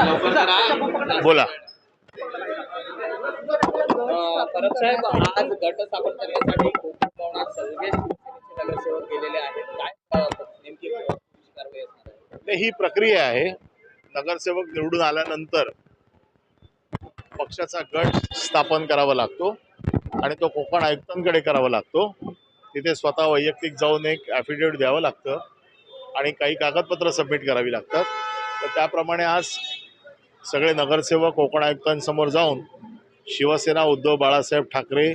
बोला. परब साहेब, आज गट स्थापन करण्यासाठी कोकणात सगळे नगरसेवक गेलेले आहेत. काय नेमकी कारवाई असणार आहे? ही प्रक्रिया आहे. नगरसेवक निवडून आल्यानंतर पक्षाचा गट स्थापन करावा लागतो आणि तो कोकण आयुक्तांकडे करावा लागतो. तिथे स्वतः वैयक्तिक जाऊन एक ॲफिडेविट द्यावं लागतं आणि काही कागदपत्र सबमिट करावी लागतात. तर त्याप्रमाणे आज सगळे नगरसेवक कोकण आयुक्तांसमोर जाऊन शिवसेना उद्धव बाळासाहेब ठाकरे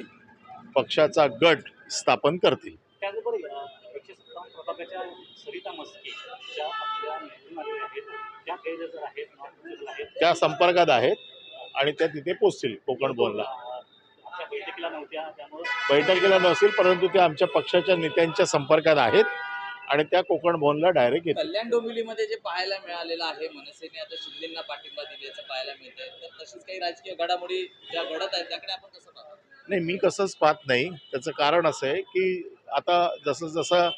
पक्षाचा गट स्थापन करतील. त्याचबरोबर 157 प्रभागाच्या सरिता मस्के ज्या आपल्या निवडून आहेत त्या गैरहजर आहेत, त्या संपर्कात आहेत आणि त्या तिथे पोचतील कोकण भवनला. आमच्या बैठकीला नव्हत्या, त्यामुळे बैठकीला नसेल, परंतु त्या आमच्या पक्षाच्या नेत्यांच्या संपर्कात आहेत आणि त्या कोकण भवनला डायरेक्ट येतील. कल्याण डोंबिवलीमध्ये जे पाहायला मिळालेलं आहे, मनसेने आता शिंदेंना पाठिंबा दिल्याचं पाहायला मिळतंय, तर तशीच काही राजकीय घडामोडी ज्या घडत आहेत त्याकडे आपण कसं पाहतो? नाही, मी कसंच पाहत नाही. त्याचं कारण असं आहे की आता जसं जसं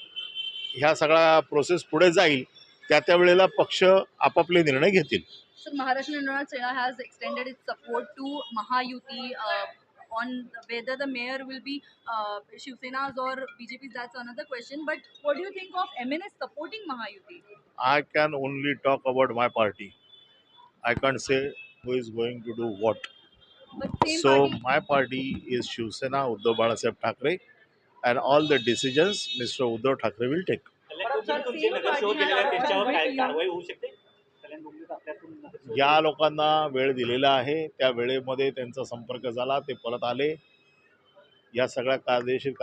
ह्या सगळा प्रोसेस पुढे जाईल त्या वेळेला पक्ष आपापले निर्णय घेतील. So Maharashtra National Sena has extended its support to Mahayuti on whether the mayor will be Shiv Sena's or BJP's. That's another question. But what do you think of MNS supporting Mahayuti? I can only talk about my party. I can't say who is going to do what. But same So party. my party is Shiv Sena, Uddhav Balasaheb Thackeray, and all the decisions Mr. Uddhav Thackeray will take. तुमचे नगरसेवक गेलेले आहेत त्यांच्यावर काय कारवाई होऊ शकते? कल्याण डोंबिवलीत आपल्यातून नगरसेवक या लोकांना वेळ दिलेला आहे, त्या वेळेमध्ये त्यांचा संपर्क झाला, ते परत आले. या सगळ्या कायदेशीर